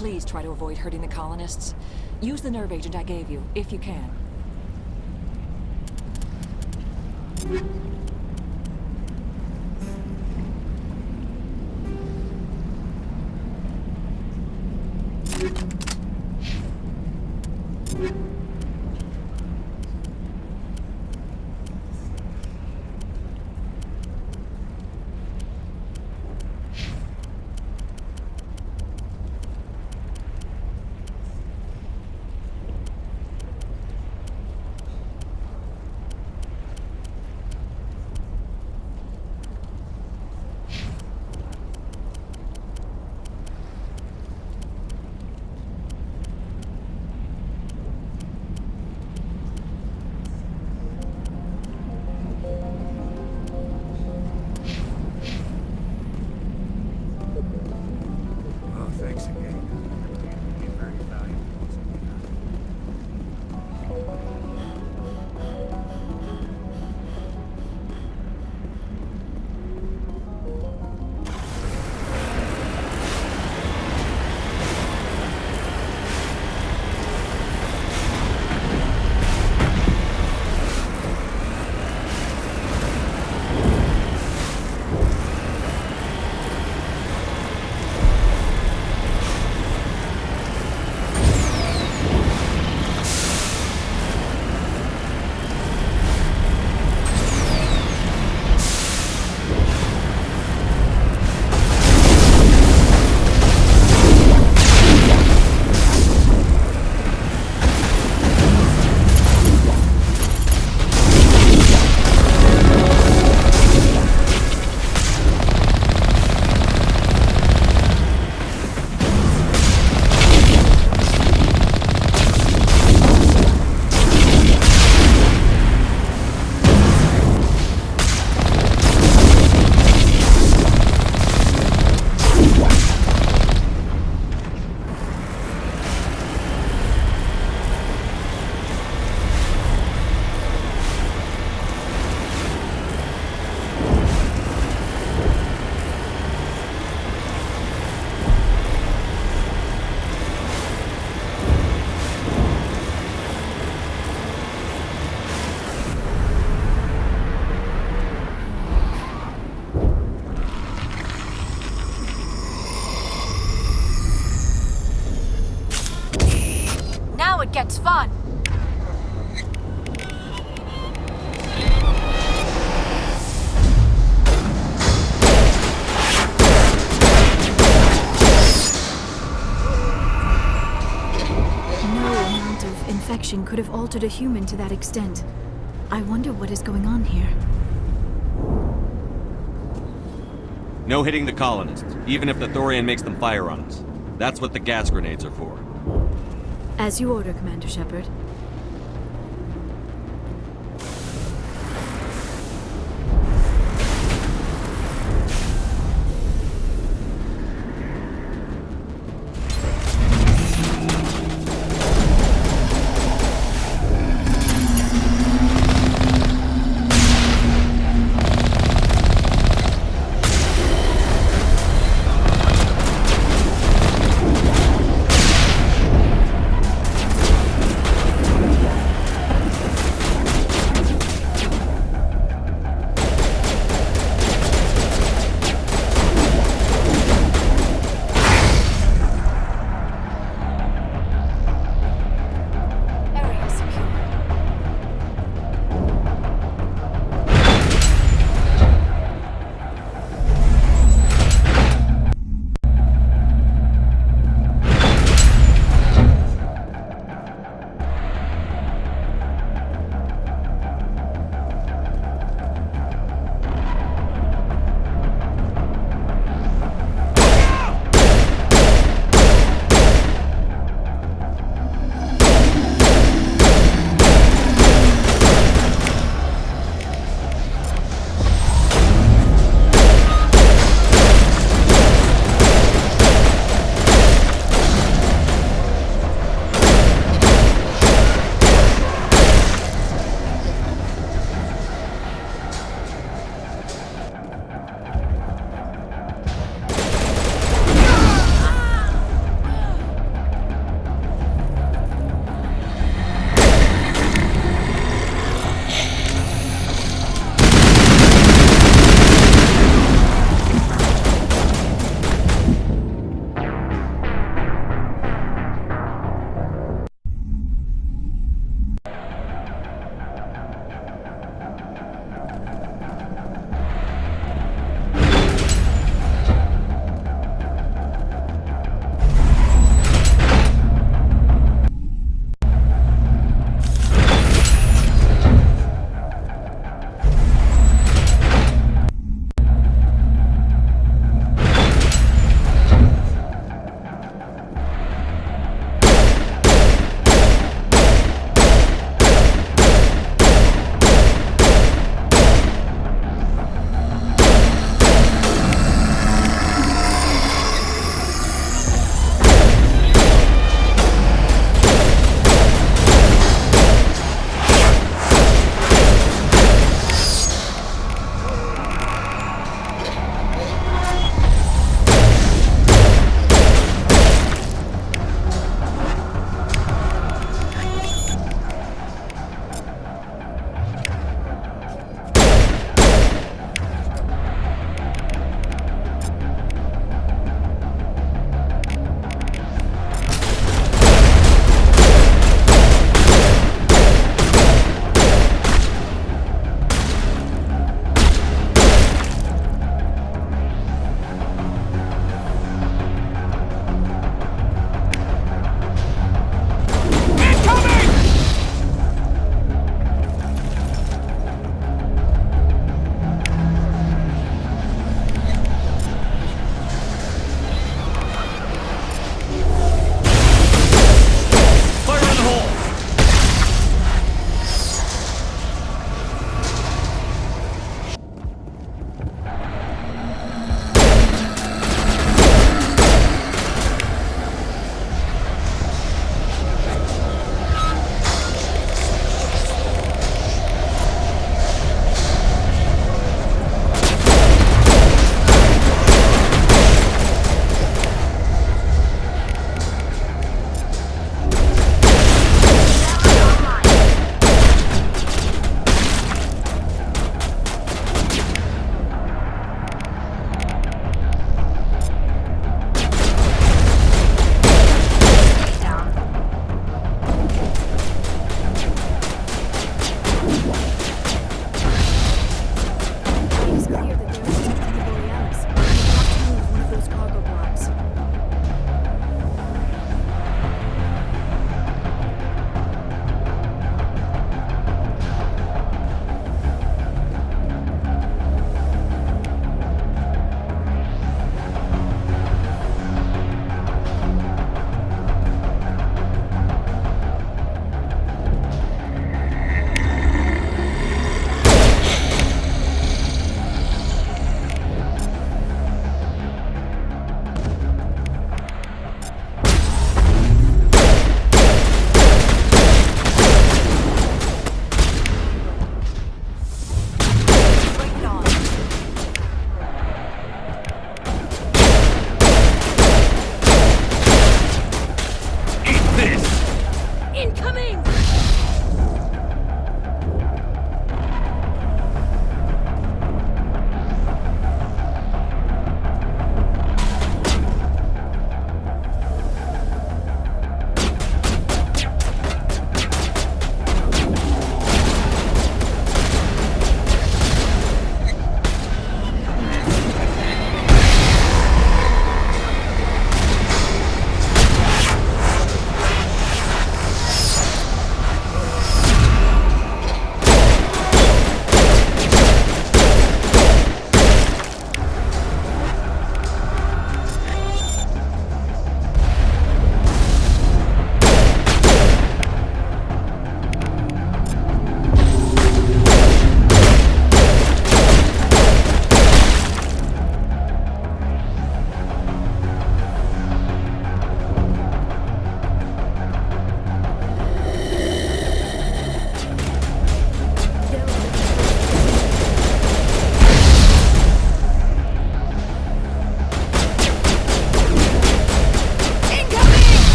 Please try to avoid hurting the colonists. Use the nerve agent I gave you, if you can. It gets fun. No amount of infection could have altered a human to that extent. I wonder what is going on here. No hitting the colonists, even if the Thorian makes them fire on us. That's what the gas grenades are for. As you order, Commander Shepard.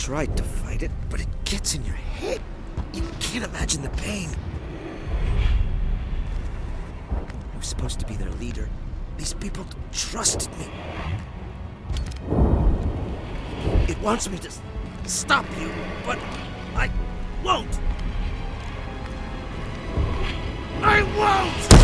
tried to fight it, but it gets in your head. You can't imagine the pain. I was supposed to be their leader. These people trusted me. It wants me to stop you, but I won't. I won't!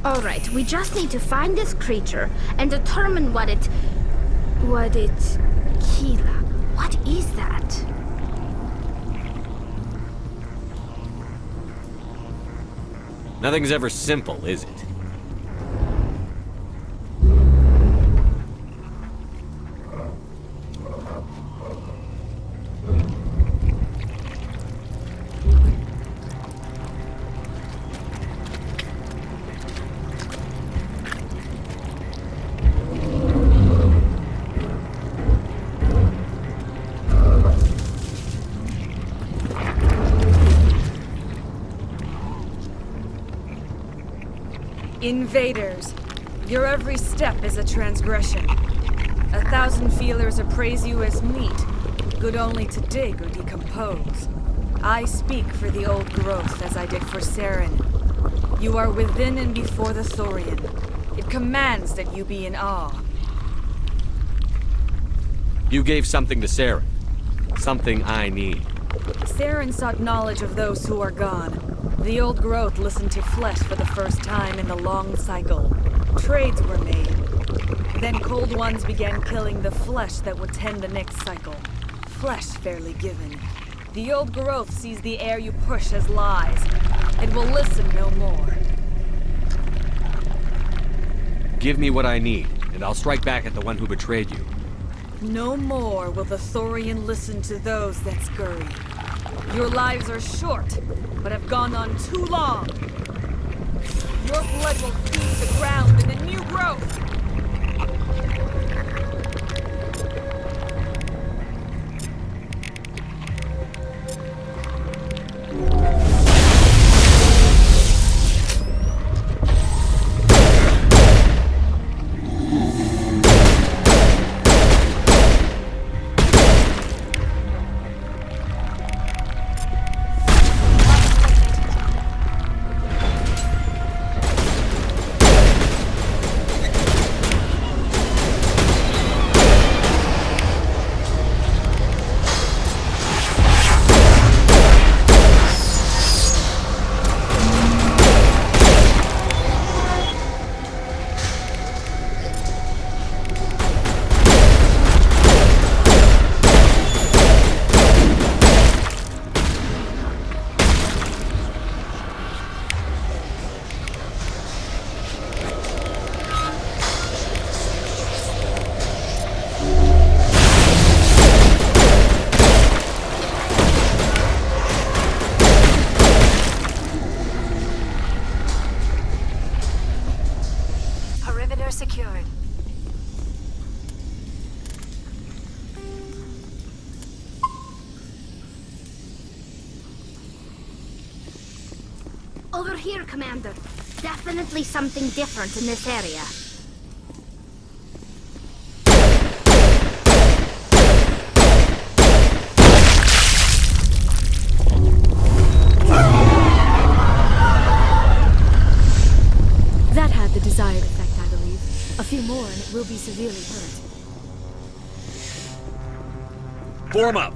Alright, we just need to find this creature and determine what it... Kila. What is that? Nothing's ever simple, is it? Invaders. Your every step is a transgression. 1,000 feelers appraise you as meat, good only to dig or decompose. I speak for the old growth as I did for Saren. You are within and before the Thorian. It commands that you be in awe. You gave something to Saren. Something I need. Saren sought knowledge of those who are gone. The old growth listened to flesh for the first time in the long cycle. Trades were made. Then cold ones began killing the flesh that would tend the next cycle. Flesh fairly given. The old growth sees the air you push as lies. It will listen no more. Give me what I need, and I'll strike back at the one who betrayed you. No more will the Thorian listen to those that scurry. Your lives are short, but have gone on too long. Your blood will feed the ground in a new growth. Secured. Over here, Commander. Definitely something different in this area. That had the desired effect, I believe. A few more and it will be severely hurt. Form up!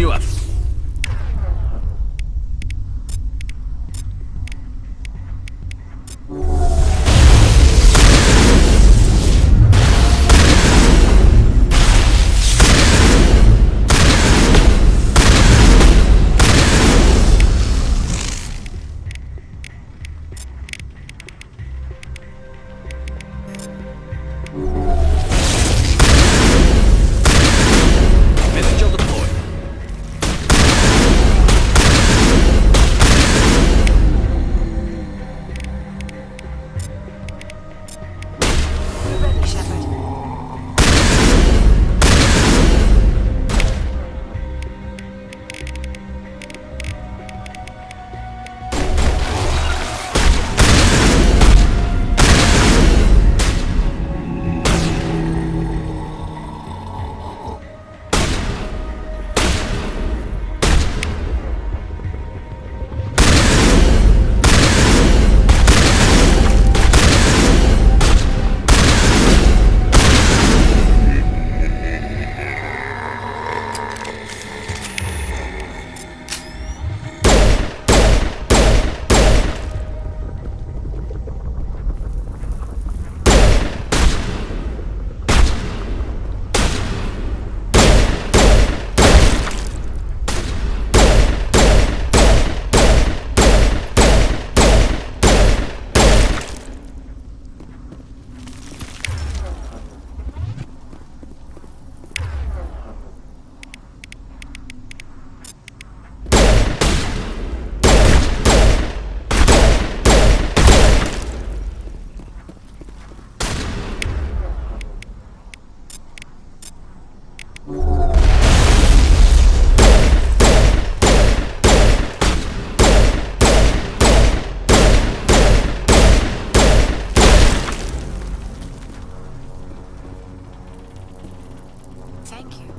you up. Thank you.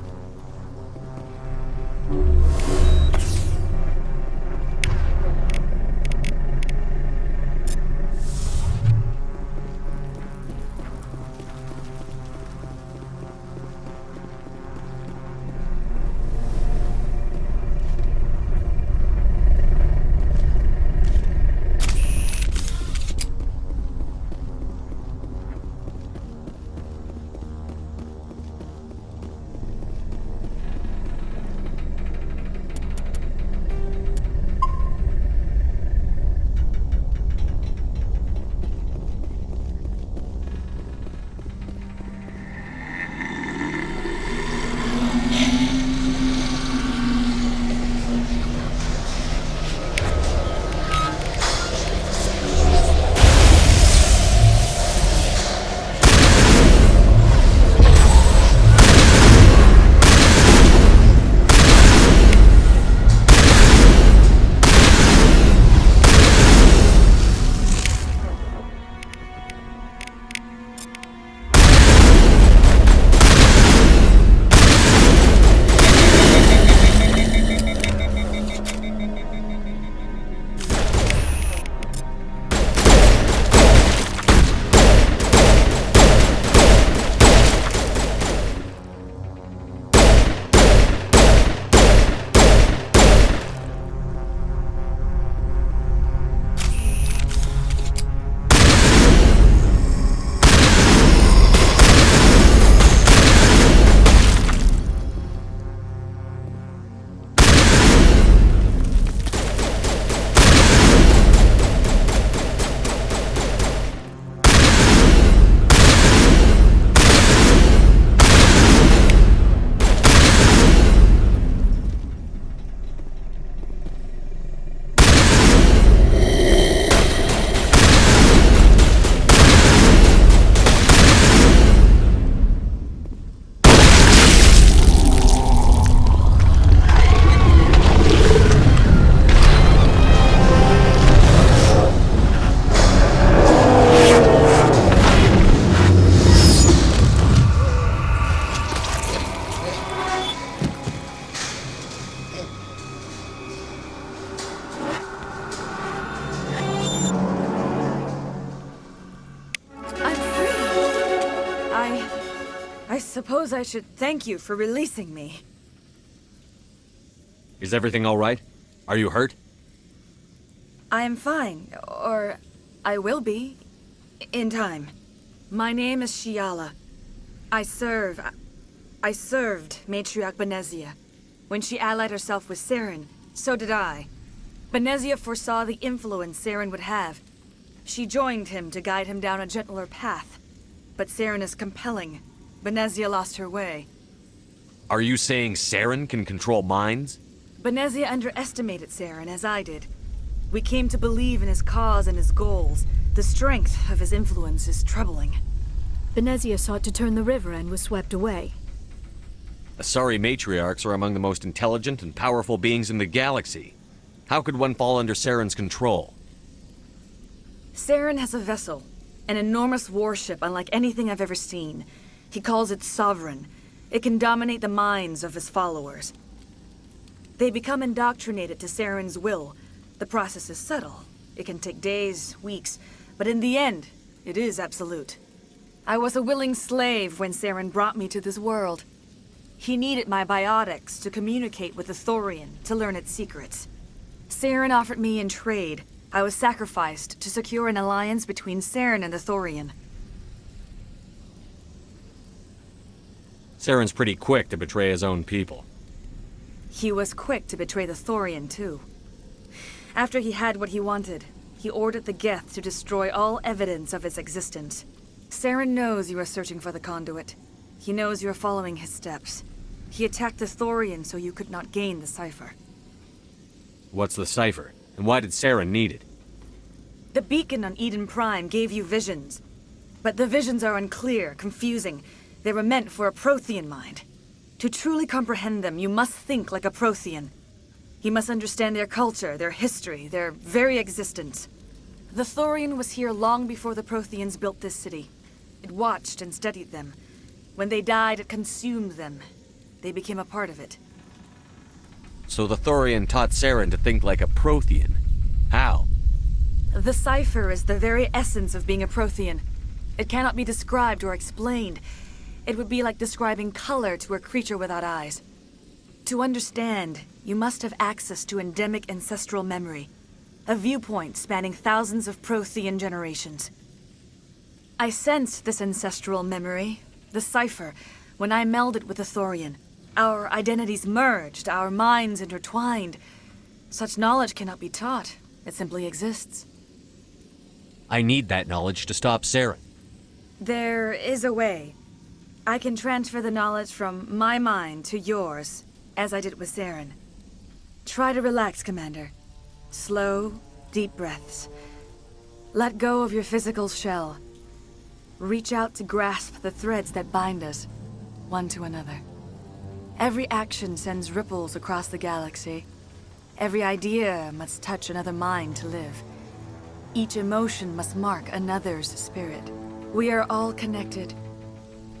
I suppose I should thank you for releasing me. Is everything all right? Are you hurt? I am fine, or I will be, in time. My name is Shiala. I served Matriarch Benezia. When she allied herself with Saren, so did I. Benezia foresaw the influence Saren would have. She joined him to guide him down a gentler path. But Saren is compelling. Benezia lost her way. Are you saying Saren can control minds? Benezia underestimated Saren, as I did. We came to believe in his cause and his goals. The strength of his influence is troubling. Benezia sought to turn the river and was swept away. Asari matriarchs are among the most intelligent and powerful beings in the galaxy. How could one fall under Saren's control? Saren has a vessel, an enormous warship unlike anything I've ever seen. He calls it Sovereign. It can dominate the minds of his followers. They become indoctrinated to Saren's will. The process is subtle. It can take days, weeks, but in the end, it is absolute. I was a willing slave when Saren brought me to this world. He needed my biotics to communicate with the Thorian, to learn its secrets. Saren offered me in trade. I was sacrificed to secure an alliance between Saren and the Thorian. Saren's pretty quick to betray his own people. He was quick to betray the Thorian, too. After he had what he wanted, he ordered the Geth to destroy all evidence of its existence. Saren knows you are searching for the conduit. He knows you are following his steps. He attacked the Thorian so you could not gain the cipher. What's the cipher? And why did Saren need it? The beacon on Eden Prime gave you visions. But the visions are unclear, confusing. They were meant for a Prothean mind. To truly comprehend them, you must think like a Prothean. You must understand their culture, their history, their very existence. The Thorian was here long before the Protheans built this city. It watched and studied them. When they died, it consumed them. They became a part of it. So the Thorian taught Saren to think like a Prothean. How? The cipher is the very essence of being a Prothean. It cannot be described or explained. It would be like describing color to a creature without eyes. To understand, you must have access to endemic ancestral memory, a viewpoint spanning thousands of Prothean generations. I sensed this ancestral memory, the cipher, when I melded with the Thorian. Our identities merged, our minds intertwined. Such knowledge cannot be taught. It simply exists. I need that knowledge to stop Saren. There is a way. I can transfer the knowledge from my mind to yours, as I did with Saren. Try to relax, Commander. Slow, deep breaths. Let go of your physical shell. Reach out to grasp the threads that bind us, one to another. Every action sends ripples across the galaxy. Every idea must touch another mind to live. Each emotion must mark another's spirit. We are all connected.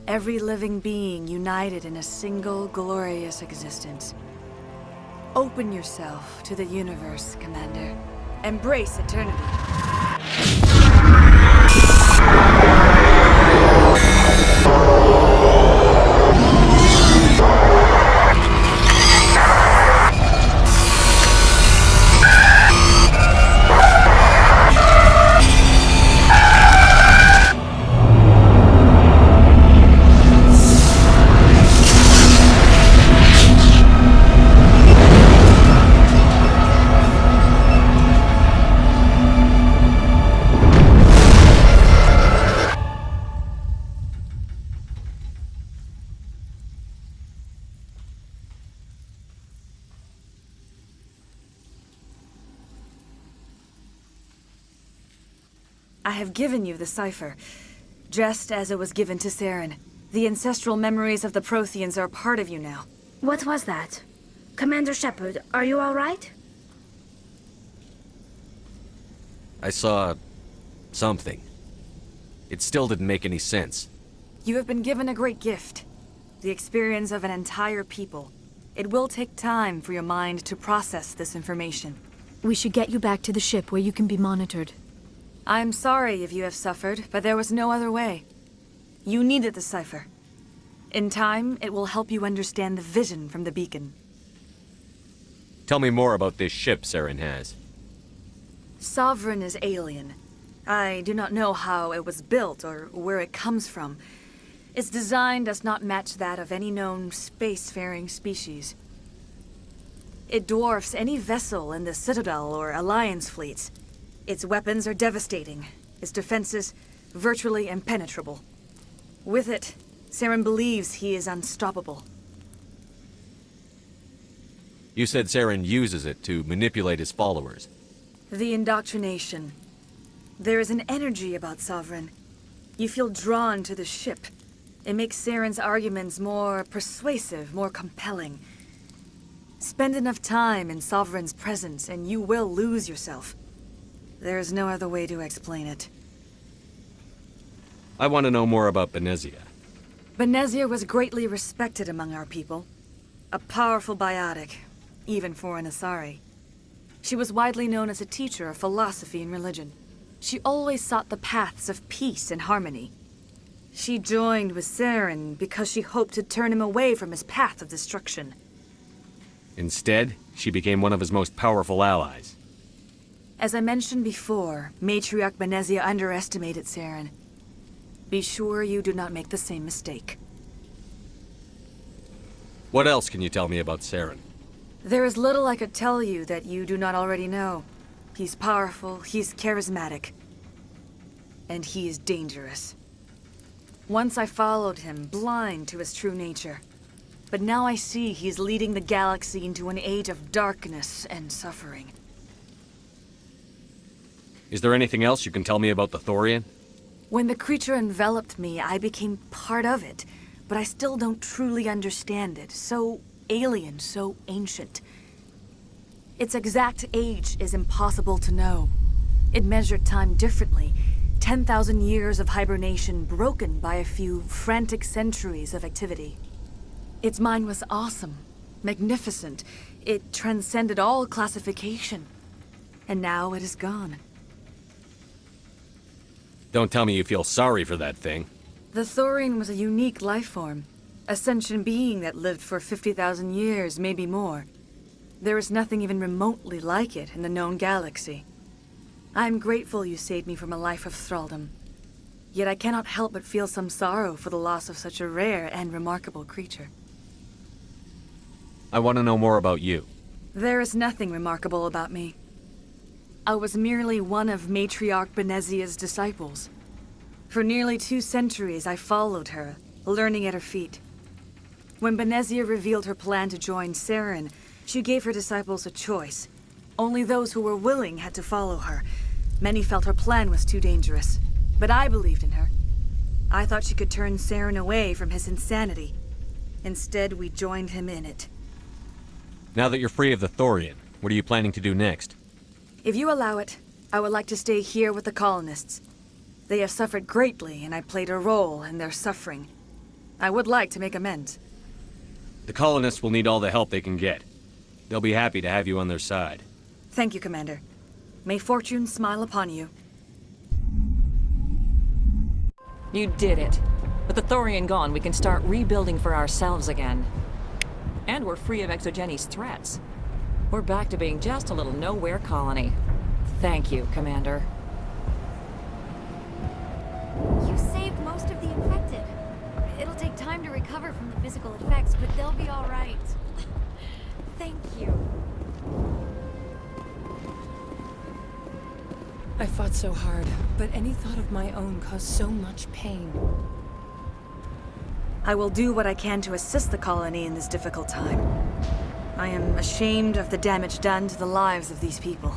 Every living being united in a single glorious existence. Open yourself to the universe, Commander. Embrace eternity. I have given you the cipher, just as it was given to Saren. The ancestral memories of the Protheans are a part of you now. What was that? Commander Shepard, are you all right? I saw... something. It still didn't make any sense. You have been given a great gift. The experience of an entire people. It will take time for your mind to process this information. We should get you back to the ship where you can be monitored. I'm sorry if you have suffered, but there was no other way. You needed the cipher. In time, it will help you understand the vision from the beacon. Tell me more about this ship Saren has. Sovereign is alien. I do not know how it was built or where it comes from. Its design does not match that of any known spacefaring species. It dwarfs any vessel in the Citadel or Alliance fleets. Its weapons are devastating. Its defenses virtually impenetrable. With it, Saren believes he is unstoppable. You said Saren uses it to manipulate his followers. The indoctrination. There is an energy about Sovereign. You feel drawn to the ship. It makes Saren's arguments more persuasive, more compelling. Spend enough time in Sovereign's presence and you will lose yourself. There is no other way to explain it. I want to know more about Benezia. Benezia was greatly respected among our people. A powerful biotic, even for an Asari. She was widely known as a teacher of philosophy and religion. She always sought the paths of peace and harmony. She joined with Saren because she hoped to turn him away from his path of destruction. Instead, she became one of his most powerful allies. As I mentioned before, Matriarch Benezia underestimated Saren. Be sure you do not make the same mistake. What else can you tell me about Saren? There is little I could tell you that you do not already know. He's powerful, he's charismatic, and he is dangerous. Once I followed him, blind to his true nature. But now I see he's leading the galaxy into an age of darkness and suffering. Is there anything else you can tell me about the Thorian? When the creature enveloped me, I became part of it, but I still don't truly understand it. So alien, so ancient. Its exact age is impossible to know. It measured time differently. 10,000 years of hibernation broken by a few frantic centuries of activity. Its mind was awesome, magnificent. It transcended all classification. And now it is gone. Don't tell me you feel sorry for that thing. The Thorian was a unique life form. A sentient being that lived for 50,000 years, maybe more. There is nothing even remotely like it in the known galaxy. I'm grateful you saved me from a life of thraldom. Yet I cannot help but feel some sorrow for the loss of such a rare and remarkable creature. I want to know more about you. There is nothing remarkable about me. I was merely one of Matriarch Benezia's disciples. For nearly 2 centuries I followed her, learning at her feet. When Benezia revealed her plan to join Saren, she gave her disciples a choice. Only those who were willing had to follow her. Many felt her plan was too dangerous, but I believed in her. I thought she could turn Saren away from his insanity. Instead, we joined him in it. Now that you're free of the Thorian, what are you planning to do next? If you allow it, I would like to stay here with the colonists. They have suffered greatly, and I played a role in their suffering. I would like to make amends. The colonists will need all the help they can get. They'll be happy to have you on their side. Thank you, Commander. May fortune smile upon you. You did it. With the Thorian gone, we can start rebuilding for ourselves again. And we're free of Exogenes' threats. We're back to being just a little nowhere colony. Thank you, Commander. You saved most of the infected. It'll take time to recover from the physical effects, but they'll be all right. Thank you. I fought so hard, but any thought of my own caused so much pain. I will do what I can to assist the colony in this difficult time. I am ashamed of the damage done to the lives of these people.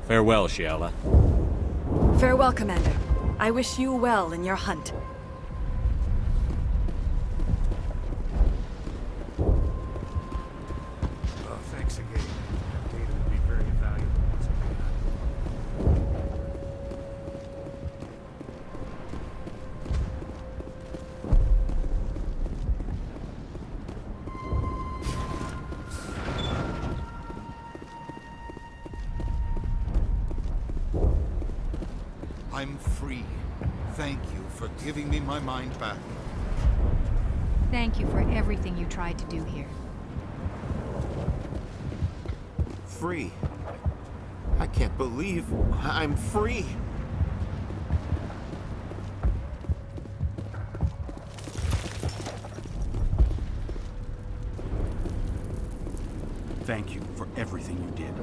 Farewell, Shiala. Farewell, Commander. I wish you well in your hunt. Thanks again. That data will be very valuable once I'm free. Thank you for giving me my mind back. Thank you for everything you tried to do here. free. I can't believe I'm free. Thank you for everything you did.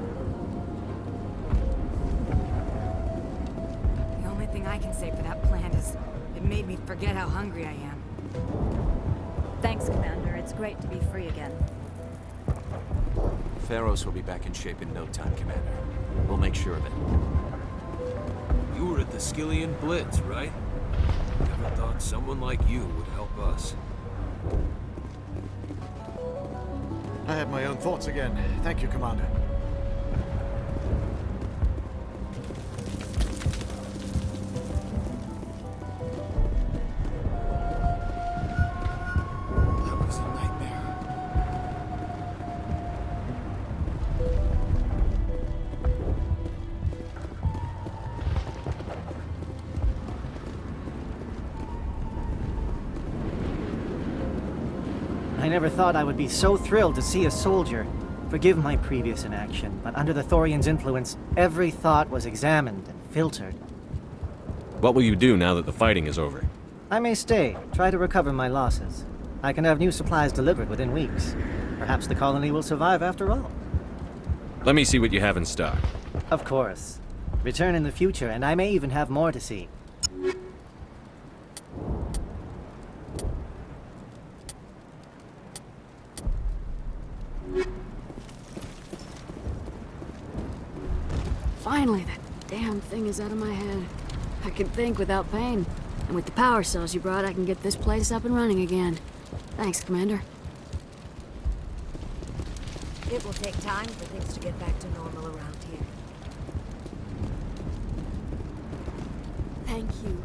The only thing I can say for that plant is it made me forget how hungry I am. Thanks, Commander. It's great to be free again. Feros will be back in shape in no time, Commander. We'll make sure of it. You were at the Skillian Blitz, right? Never thought someone like you would help us. I had my own thoughts again. Thank you, Commander. That was a nightmare. I never thought I would be so thrilled to see a soldier. Forgive my previous inaction, but under the Thorians' influence, every thought was examined and filtered. What will you do now that the fighting is over? I may stay, try to recover my losses. I can have new supplies delivered within weeks. Perhaps the colony will survive after all. Let me see what you have in stock. Of course. Return in the future, and I may even have more to see. Finally, that damn thing is out of my head. I can think without pain. And with the power cells you brought, I can get this place up and running again. Thanks, Commander. It will take time for things to get back to normal around here. Thank you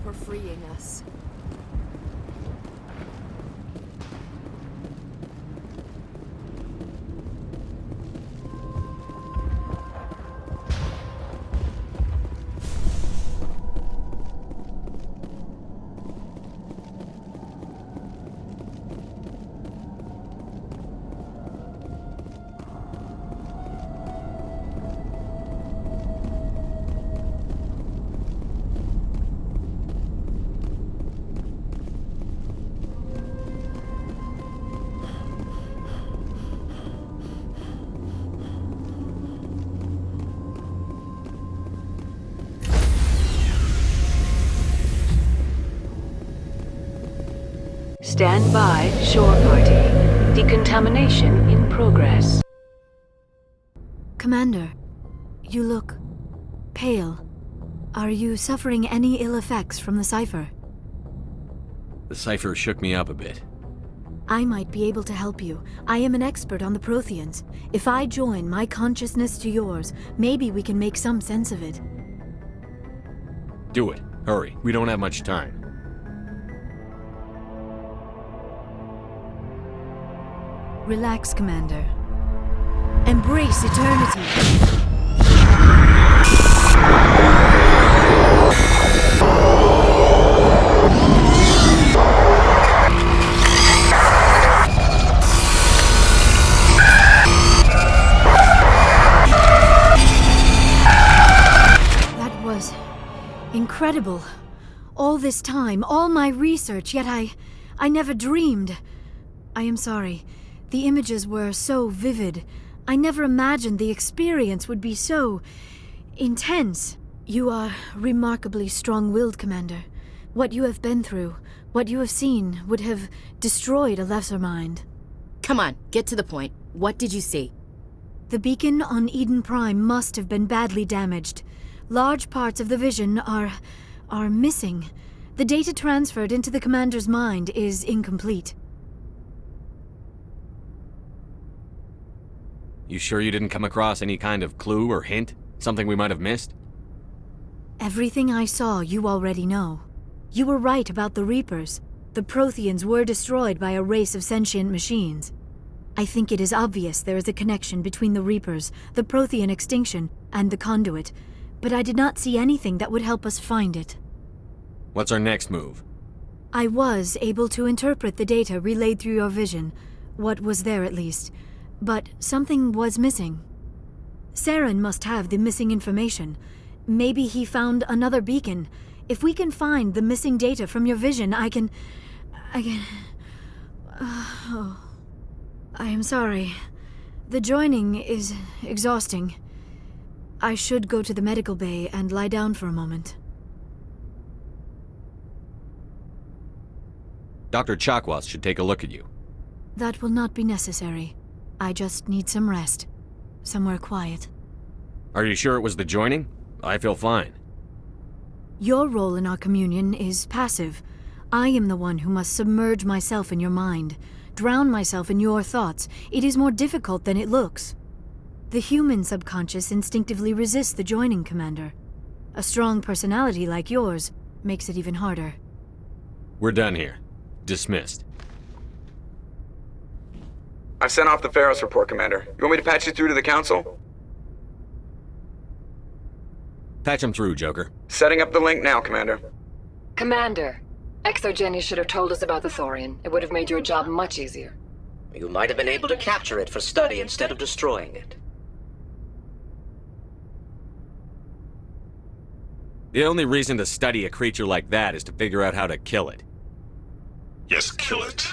for freeing us. Stand by, shore party. Decontamination in progress. Commander, you look pale. Are you suffering any ill effects from the cipher? The cipher shook me up a bit. I might be able to help you. I am an expert on the Proteans. If I join my consciousness to yours, maybe we can make some sense of it. Do it. Hurry. We don't have much time. Relax, Commander. Embrace eternity. That was incredible. All this time, all my research, yet I never dreamed. I am sorry. The images were so vivid. I never imagined the experience would be so intense. You are remarkably strong-willed, Commander. What you have been through, what you have seen, would have destroyed a lesser mind. Come on, get to the point. What did you see? The beacon on Eden Prime must have been badly damaged. Large parts of the vision are missing. The data transferred into the Commander's mind is incomplete. You sure you didn't come across any kind of clue or hint? Something we might have missed? Everything I saw, you already know. You were right about the Reapers. The Proteans were destroyed by a race of sentient machines. I think it is obvious there is a connection between the Reapers, the Protean extinction, and the Conduit, but I did not see anything that would help us find it. What's our next move? I was able to interpret the data relayed through your vision, what was there at least. But something was missing. Saren must have the missing information. Maybe he found another beacon. If we can find the missing data from your vision, I can... Oh. I am sorry. The joining is exhausting. I should go to the medical bay and lie down for a moment. Dr. Chakwas should take a look at you. That will not be necessary. I just need some rest. Somewhere quiet. Are you sure it was the joining? I feel fine. Your role in our communion is passive. I am the one who must submerge myself in your mind, drown myself in your thoughts. It is more difficult than it looks. The human subconscious instinctively resists the joining, Commander. A strong personality like yours makes it even harder. We're done here. Dismissed. I've sent off the Feros report, Commander. You want me to patch you through to the Council? Patch him through, Joker. Setting up the link now, Commander. Commander, Exogeny should have told us about the Thorian. It would have made your job much easier. You might have been able to capture it for study instead of destroying it. The only reason to study a creature like that is to figure out how to kill it. Yes, kill it.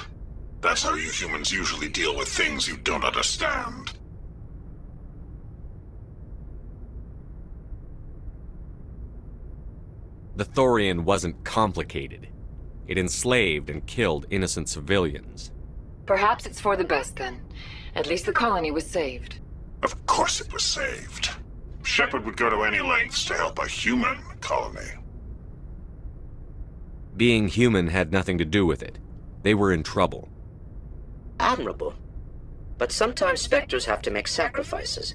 That's how you humans usually deal with things you don't understand. The Thorian wasn't complicated. It enslaved and killed innocent civilians. Perhaps it's for the best then. At least the colony was saved. Of course it was saved. Shepard would go to any lengths to help a human colony. Being human had nothing to do with it. They were in trouble. Admirable. But sometimes Spectres have to make sacrifices.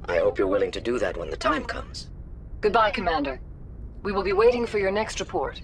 I hope you're willing to do that when the time comes. Goodbye, Commander. We will be waiting for your next report.